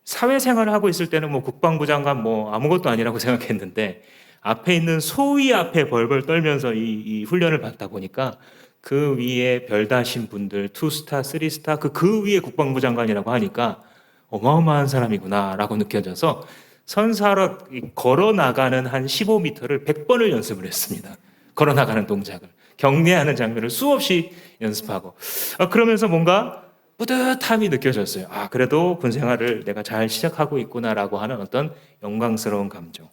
사회생활을 하고 있을 때는 뭐 국방부 장관 뭐 아무것도 아니라고 생각했는데 앞에 있는 소위 앞에 벌벌 떨면서 이 훈련을 받다 보니까 그 위에 별 다신 분들 2스타, 3스타 그 위에 국방부 장관이라고 하니까 어마어마한 사람이구나라고 느껴져서 선사로 걸어 나가는 한 15m를 100번을 연습을 했습니다. 걸어 나가는 동작을 경례하는 장면을 수없이 연습하고 그러면서 뭔가 뿌듯함이 느껴졌어요. 아, 그래도 군 생활을 내가 잘 시작하고 있구나라고 하는 어떤 영광스러운 감정.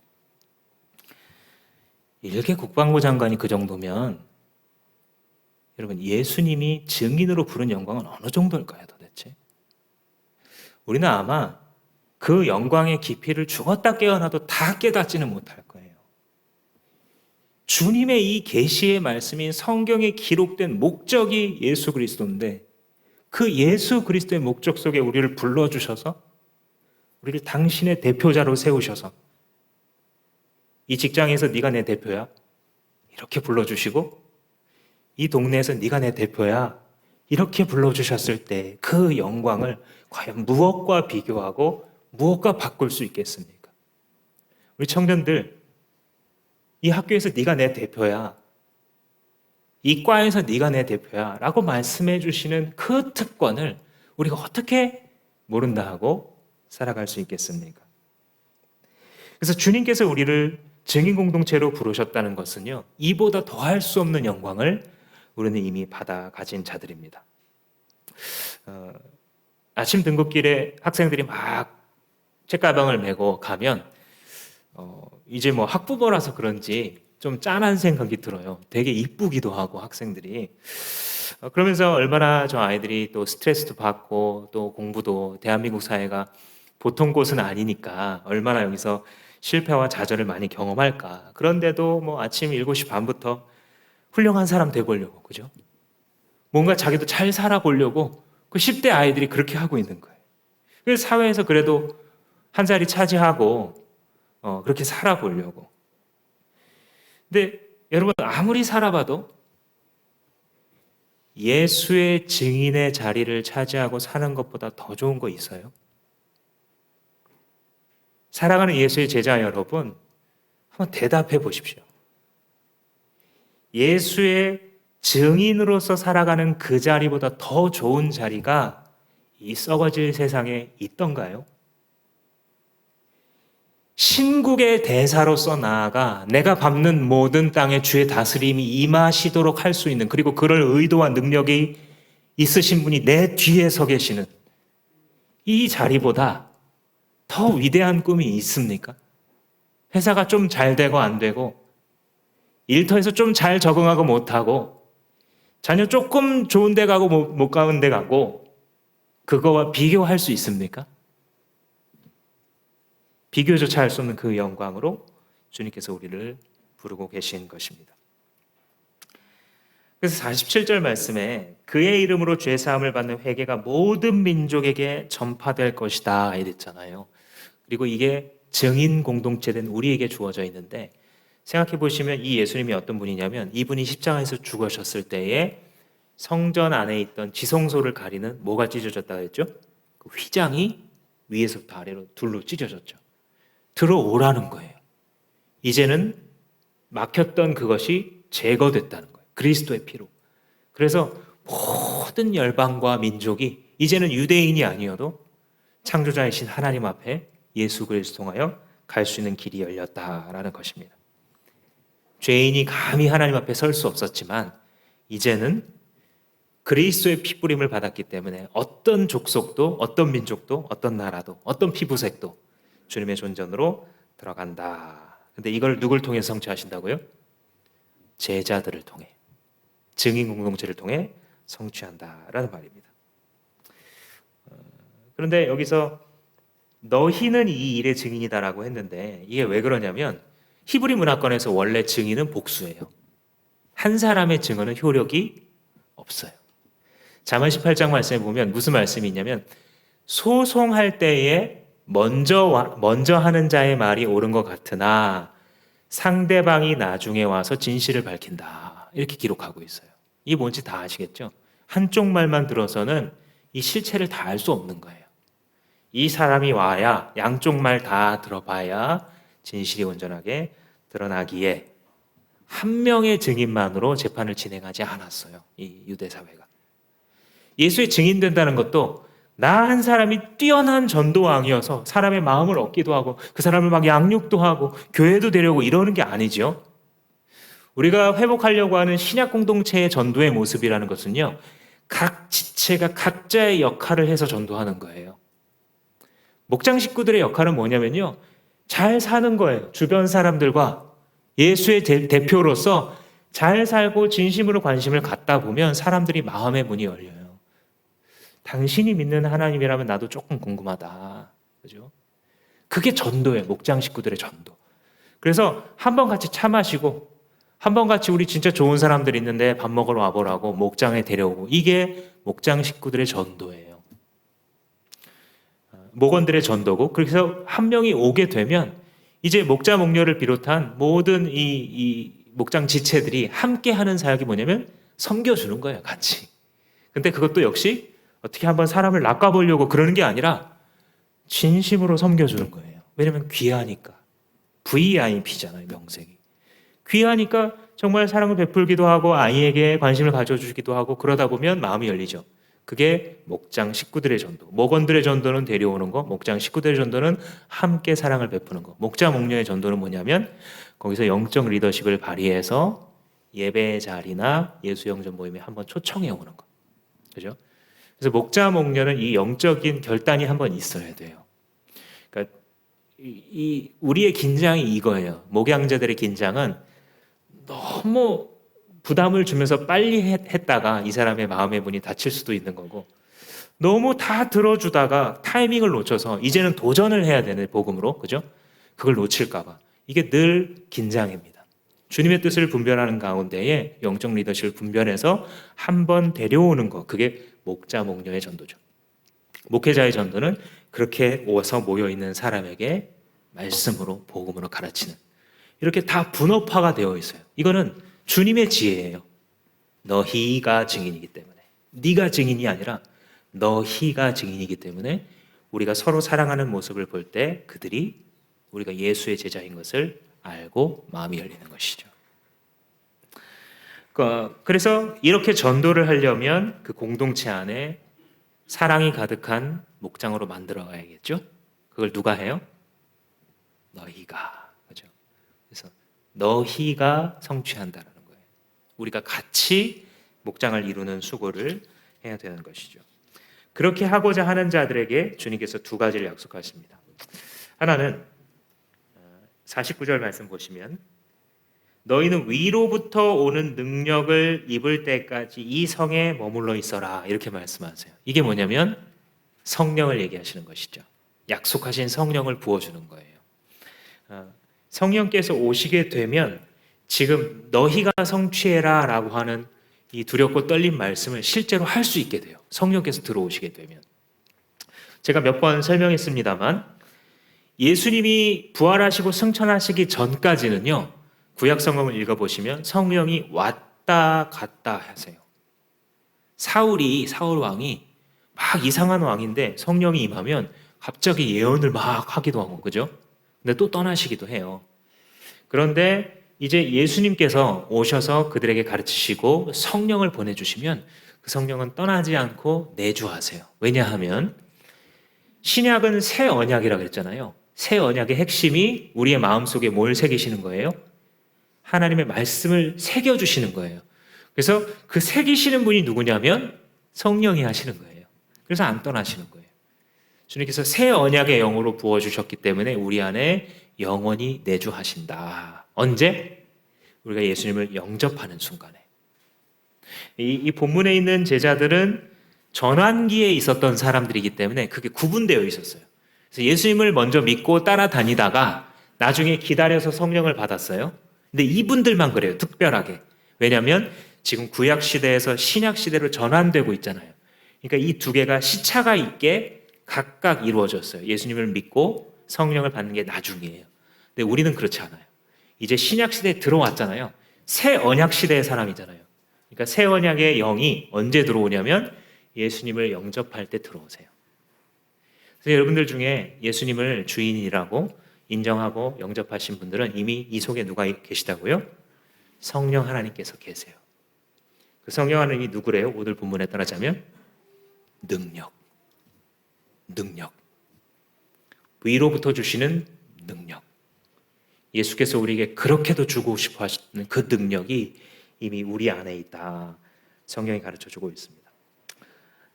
일개 국방부 장관이 그 정도면 여러분, 예수님이 증인으로 부른 영광은 어느 정도일까요, 도대체? 우리는 아마 그 영광의 깊이를 죽었다 깨어나도 다 깨닫지는 못할 거예요. 주님의 이 계시의 말씀인 성경에 기록된 목적이 예수 그리스도인데, 그 예수 그리스도의 목적 속에 우리를 불러주셔서 우리를 당신의 대표자로 세우셔서 이 직장에서 네가 내 대표야 이렇게 불러주시고, 이 동네에서 네가 내 대표야 이렇게 불러주셨을 때 그 영광을 과연 무엇과 비교하고 무엇과 바꿀 수 있겠습니까? 우리 청년들, 이 학교에서 네가 내 대표야, 이 과에서 네가 내 대표야 라고 말씀해 주시는 그 특권을 우리가 어떻게 모른다 하고 살아갈 수 있겠습니까? 그래서 주님께서 우리를 증인 공동체로 부르셨다는 것은요, 이보다 더할 수 없는 영광을 우리는 이미 받아 가진 자들입니다. 아침 등굣길에 학생들이 막 책가방을 메고 가면 이제 뭐 학부모라서 그런지 좀 짠한 생각이 들어요. 되게 이쁘기도 하고 학생들이. 그러면서 얼마나 저 아이들이 또 스트레스도 받고 또 공부도, 대한민국 사회가 보통 곳은 아니니까 얼마나 여기서 실패와 좌절을 많이 경험할까. 그런데도 뭐 아침 7시 반부터 훌륭한 사람 돼보려고, 그죠? 뭔가 자기도 잘 살아보려고 그 10대 아이들이 그렇게 하고 있는 거예요. 그래서 사회에서 그래도 한 자리 차지하고 그렇게 살아보려고. 근데 여러분, 아무리 살아봐도 예수의 증인의 자리를 차지하고 사는 것보다 더 좋은 거 있어요? 사랑하는 예수의 제자 여러분, 한번 대답해 보십시오. 예수의 증인으로서 살아가는 그 자리보다 더 좋은 자리가 이 썩어질 세상에 있던가요? 신국의 대사로서 나아가 내가 밟는 모든 땅에 주의 다스림이 임하시도록 할 수 있는, 그리고 그럴 의도와 능력이 있으신 분이 내 뒤에 서 계시는 이 자리보다 더 위대한 꿈이 있습니까? 회사가 좀 잘 되고 안 되고, 일터에서 좀 잘 적응하고 못하고, 자녀 조금 좋은 데 가고 못 가는 데 가고, 그거와 비교할 수 있습니까? 비교조차 할 수 없는 그 영광으로 주님께서 우리를 부르고 계신 것입니다. 그래서 47절 말씀에 그의 이름으로 죄사함을 받는 회개가 모든 민족에게 전파될 것이다 이랬잖아요. 그리고 이게 증인 공동체된 우리에게 주어져 있는데, 생각해 보시면 이 예수님이 어떤 분이냐면, 이분이 십자가에서 죽으셨을 때에 성전 안에 있던 지성소를 가리는 뭐가 찢어졌다 했죠? 그 휘장이 위에서부터 아래로 둘로 찢어졌죠. 들어오라는 거예요. 이제는 막혔던 그것이 제거됐다는 거예요. 그리스도의 피로. 그래서 모든 열방과 민족이 이제는 유대인이 아니어도 창조자이신 하나님 앞에 예수 그리스도 통하여 갈 수 있는 길이 열렸다라는 것입니다. 죄인이 감히 하나님 앞에 설 수 없었지만 이제는 그리스도의 피뿌림을 받았기 때문에 어떤 족속도, 어떤 민족도, 어떤 나라도, 어떤 피부색도 주님의 존전으로 들어간다. 근데 이걸 누굴 통해 성취하신다고요? 제자들을 통해, 증인 공동체를 통해 성취한다라는 말입니다. 그런데 여기서 너희는 이 일의 증인이다라고 했는데, 이게 왜 그러냐면 히브리 문화권에서 원래 증인은 복수예요. 한 사람의 증언은 효력이 없어요. 잠언 18장 말씀에 보면 무슨 말씀이 있냐면, 소송할 때에 먼저 하는 자의 말이 옳은 것 같으나 상대방이 나중에 와서 진실을 밝힌다, 이렇게 기록하고 있어요. 이게 뭔지 다 아시겠죠? 한쪽 말만 들어서는 이 실체를 다 알 수 없는 거예요. 이 사람이 와야, 양쪽 말 다 들어봐야 진실이 온전하게 드러나기에 한 명의 증인만으로 재판을 진행하지 않았어요, 이 유대 사회가. 예수의 증인된다는 것도 나 한 사람이 뛰어난 전도왕이어서 사람의 마음을 얻기도 하고 그 사람을 막 양육도 하고 교회도 데려오고 이러는 게 아니죠. 우리가 회복하려고 하는 신약 공동체의 전도의 모습이라는 것은요, 각 지체가 각자의 역할을 해서 전도하는 거예요. 목장 식구들의 역할은 뭐냐면요, 잘 사는 거예요. 주변 사람들과 예수의 대표로서 잘 살고 진심으로 관심을 갖다 보면 사람들이 마음의 문이 열려요. 당신이 믿는 하나님이라면 나도 조금 궁금하다. 그죠? 그게 전도예요. 목장 식구들의 전도. 그래서 한번 같이 차 마시고, 한번 같이 우리 진짜 좋은 사람들 있는데 밥 먹으러 와보라고 목장에 데려오고, 이게 목장 식구들의 전도예요. 목원들의 전도고, 그래서 한 명이 오게 되면 이제 목자 목녀를 비롯한 모든 이 목장 지체들이 함께 하는 사역이 뭐냐면 섬겨주는 거예요, 같이. 근데 그것도 역시 어떻게 한번 사람을 낚아보려고 그러는 게 아니라 진심으로 섬겨주는 거예요. 왜냐면 귀하니까. VIP잖아요, 명색이. 귀하니까 정말 사랑을 베풀기도 하고 아이에게 관심을 가져주기도 하고, 그러다 보면 마음이 열리죠. 그게 목장 식구들의 전도. 목원들의 전도는 데려오는 거, 목장 식구들의 전도는 함께 사랑을 베푸는 거. 목자 목녀의 전도는 뭐냐면 거기서 영적 리더십을 발휘해서 예배 자리나 예수 영전 모임에 한번 초청해 오는 거. 그죠? 그래서 목자 목녀는 이 영적인 결단이 한번 있어야 돼요. 그러니까 우리의 긴장이 이거예요. 목양자들의 긴장은 너무 부담을 주면서 빨리 했다가 이 사람의 마음의 문이 닫힐 수도 있는 거고, 너무 다 들어주다가 타이밍을 놓쳐서 이제는 도전을 해야 되는 복음으로, 그죠? 그걸 놓칠까 봐. 이게 늘 긴장입니다. 주님의 뜻을 분별하는 가운데에 영적 리더십을 분별해서 한번 데려오는 거, 그게 목자 목녀의 전도죠. 목회자의 전도는 그렇게 와서 모여있는 사람에게 말씀으로 복음으로 가르치는, 이렇게 다 분업화가 되어 있어요. 이거는 주님의 지혜예요. 너희가 증인이기 때문에. 네가 증인이 아니라 너희가 증인이기 때문에 우리가 서로 사랑하는 모습을 볼 때 그들이 우리가 예수의 제자인 것을 알고 마음이 열리는 것이죠. 그래서 이렇게 전도를 하려면 그 공동체 안에 사랑이 가득한 목장으로 만들어 가야겠죠. 그걸 누가 해요? 너희가. 그죠? 그래서 너희가 성취한다라는 거예요. 우리가 같이 목장을 이루는 수고를 해야 되는 것이죠. 그렇게 하고자 하는 자들에게 주님께서 두 가지를 약속하십니다. 하나는 49절 말씀 보시면 너희는 위로부터 오는 능력을 입을 때까지 이 성에 머물러 있어라, 이렇게 말씀하세요. 이게 뭐냐면 성령을 얘기하시는 것이죠. 약속하신 성령을 부어주는 거예요. 성령께서 오시게 되면 지금 너희가 성취해라 라고 하는 이 두렵고 떨린 말씀을 실제로 할 수 있게 돼요. 성령께서 들어오시게 되면. 제가 몇 번 설명했습니다만 예수님이 부활하시고 승천하시기 전까지는요, 구약 성경을 읽어보시면 성령이 왔다 갔다 하세요. 사울 왕이 막 이상한 왕인데 성령이 임하면 갑자기 예언을 막 하기도 하고, 그죠? 근데 또 떠나시기도 해요. 그런데 이제 예수님께서 오셔서 그들에게 가르치시고 성령을 보내주시면 그 성령은 떠나지 않고 내주하세요. 왜냐하면 신약은 새 언약이라고 그랬잖아요. 새 언약의 핵심이 우리의 마음속에 뭘 새기시는 거예요? 하나님의 말씀을 새겨주시는 거예요. 그래서 그 새기시는 분이 누구냐면 성령이 하시는 거예요. 그래서 안 떠나시는 거예요. 주님께서 새 언약의 영으로 부어주셨기 때문에 우리 안에 영원히 내주하신다. 언제? 우리가 예수님을 영접하는 순간에. 이 본문에 있는 제자들은 전환기에 있었던 사람들이기 때문에 그게 구분되어 있었어요. 그래서 예수님을 먼저 믿고 따라다니다가 나중에 기다려서 성령을 받았어요. 근데 이분들만 그래요, 특별하게. 왜냐하면 지금 구약 시대에서 신약 시대로 전환되고 있잖아요. 그러니까 이 두 개가 시차가 있게 각각 이루어졌어요. 예수님을 믿고 성령을 받는 게 나중이에요. 근데 우리는 그렇지 않아요. 이제 신약 시대에 들어왔잖아요. 새 언약 시대의 사람이잖아요. 그러니까 새 언약의 영이 언제 들어오냐면 예수님을 영접할 때 들어오세요. 그래서 여러분들 중에 예수님을 주인이라고 인정하고 영접하신 분들은 이미 이 속에 누가 계시다고요? 성령 하나님께서 계세요. 그 성령 하나님이 누구래요? 오늘 본문에 따라자면 능력. 위로부터 주시는 능력. 예수께서 우리에게 그렇게도 주고 싶어 하시는 그 능력이 이미 우리 안에 있다. 성경이 가르쳐주고 있습니다.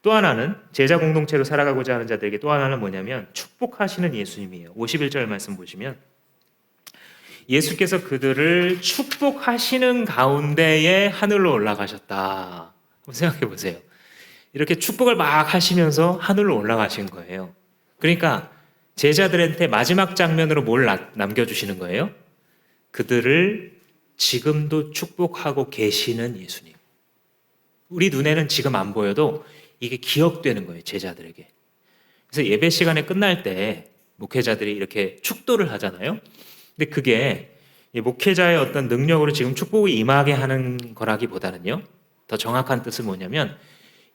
또 하나는 제자 공동체로 살아가고자 하는 자들에게 또 하나는 뭐냐면 축복하시는 예수님이에요. 51절 말씀 보시면 예수께서 그들을 축복하시는 가운데에 하늘로 올라가셨다. 한번 생각해 보세요. 이렇게 축복을 막 하시면서 하늘로 올라가신 거예요. 그러니까 제자들한테 마지막 장면으로 뭘 남겨주시는 거예요? 그들을 지금도 축복하고 계시는 예수님. 우리 눈에는 지금 안 보여도 이게 기억되는 거예요, 제자들에게. 그래서 예배 시간에 끝날 때 목회자들이 이렇게 축도를 하잖아요. 근데 그게 목회자의 어떤 능력으로 지금 축복이 임하게 하는 거라기보다는요, 더 정확한 뜻은 뭐냐면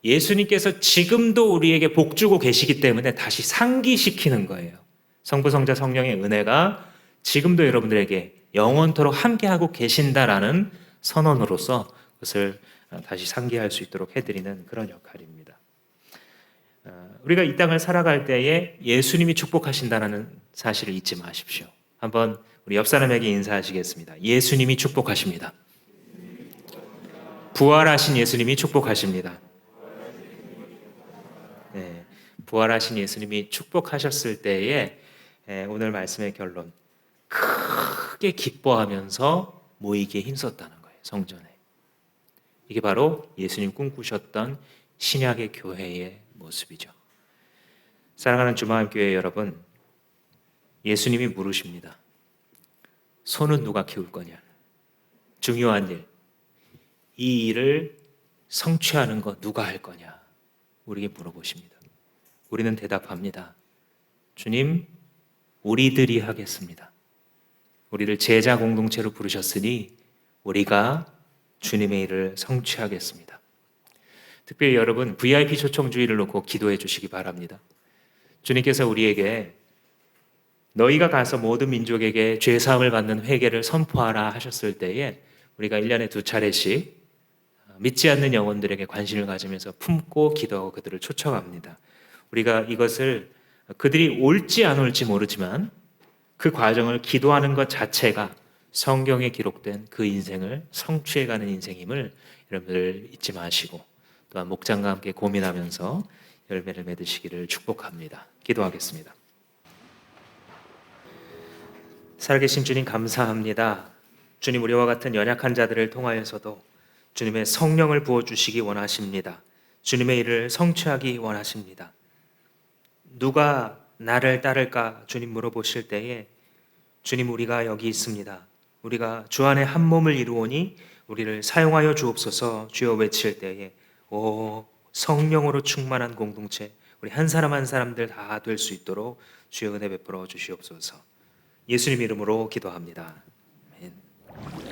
예수님께서 지금도 우리에게 복 주고 계시기 때문에 다시 상기시키는 거예요. 성부, 성자, 성령의 은혜가 지금도 여러분들에게 영원토록 함께하고 계신다라는 선언으로서 그것을 다시 상기할 수 있도록 해드리는 그런 역할입니다. 우리가 이 땅을 살아갈 때에 예수님이 축복하신다는 사실을 잊지 마십시오. 한번 우리 옆 사람에게 인사하시겠습니다. 예수님이 축복하십니다. 부활하신 예수님이 축복하십니다. 네, 부활하신 예수님이 축복하셨을 때에 오늘 말씀의 결론, 크게 기뻐하면서 모이기에 힘썼다는 거예요. 성전에. 이게 바로 예수님 꿈꾸셨던 신약의 교회의 모습이죠. 사랑하는 주마음교회 여러분, 예수님이 물으십니다. 소는 누가 키울 거냐? 중요한 일, 이 일을 성취하는 거 누가 할 거냐? 우리에게 물어보십니다. 우리는 대답합니다. 주님, 우리들이 하겠습니다. 우리를 제자 공동체로 부르셨으니 우리가 주님의 일을 성취하겠습니다. 특별히 여러분, VIP 초청주의를 놓고 기도해 주시기 바랍니다. 주님께서 우리에게 너희가 가서 모든 민족에게 죄사함을 받는 회개를 선포하라 하셨을 때에 우리가 1년에 2차례씩 믿지 않는 영혼들에게 관심을 가지면서 품고 기도하고 그들을 초청합니다. 우리가 이것을 그들이 올지 안 올지 모르지만 그 과정을 기도하는 것 자체가 성경에 기록된 그 인생을 성취해가는 인생임을 여러분들 잊지 마시고 또한 목장과 함께 고민하면서 열매를 맺으시기를 축복합니다. 기도하겠습니다. 살아계신 주님 감사합니다. 주님, 우리와 같은 연약한 자들을 통하여서도 주님의 성령을 부어주시기 원하십니다. 주님의 일을 성취하기 원하십니다. 누가 나를 따를까 주님 물어보실 때에 주님, 우리가 여기 있습니다. 우리가 주 안에 한 몸을 이루오니 우리를 사용하여 주옵소서 주여 외칠 때에 오 성령으로 충만한 공동체 우리 한 사람 한 사람들 다 될 수 있도록 주여 은혜 베풀어 주시옵소서. 예수님 이름으로 기도합니다. 아멘.